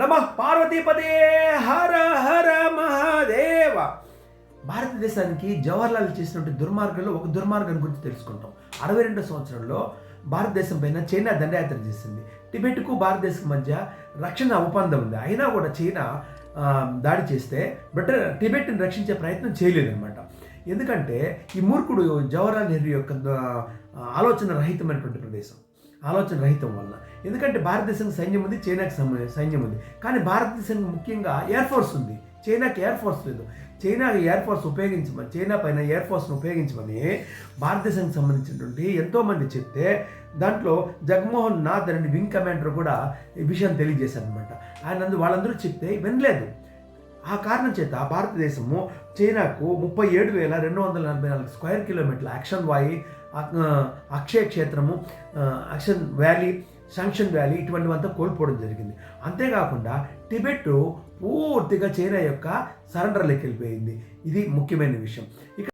నమః పార్వతీపదే హర హర మహాదేవ. భారతదేశానికి జవహర్లాల్ చేసినటువంటి దుర్మార్గంలో ఒక దుర్మార్గం గురించి తెలుసుకుంటాం. 62 సంవత్సరంలో భారతదేశం పైన చైనా దండయాత్ర చేసింది. టిబెట్కు భారతదేశం మధ్య రక్షణ ఒప్పందం ఉంది. అయినా కూడా చైనా దాడి చేస్తే టిబెట్ని రక్షించే ప్రయత్నం చేయలేదన్నమాట. ఎందుకంటే ఈ మూర్ఖుడు జవహర్లాల్ నెహ్రూ యొక్క ఆలోచన రహితం వల్ల. ఎందుకంటే భారతదేశానికి సైన్యం ఉంది, చైనాకి సైన్యం ఉంది. కానీ భారతదేశానికి ముఖ్యంగా ఎయిర్ ఫోర్స్ ఉంది, చైనాకి ఎయిర్ ఫోర్స్ లేదు. చైనా పైన ఎయిర్ ఫోర్స్ను ఉపయోగించమని భారతదేశానికి సంబంధించినటువంటి ఎంతోమంది చెప్తే దాంట్లో జగన్మోహన్ నాథ్ అనే వింగ్ కమాండర్ కూడా ఈ విషయం తెలియజేశారనమాట. వాళ్ళందరూ చెప్తే వినలేదు. ఆ కారణం చేత భారతదేశము చైనాకు 37,244 స్క్వేర్ కిలోమీటర్ల యాక్షన్ వాయి, అక్షయ క్షేత్రము, యాక్షన్ వ్యాలీ, శాంక్షన్ వ్యాలీ ఇటువంటివంతా కోల్పోవడం జరిగింది. అంతేకాకుండా టిబెట్ పూర్తిగా చైనా యొక్క సరెండర్లోకి వెళ్ళిపోయింది. ఇది ముఖ్యమైన విషయం.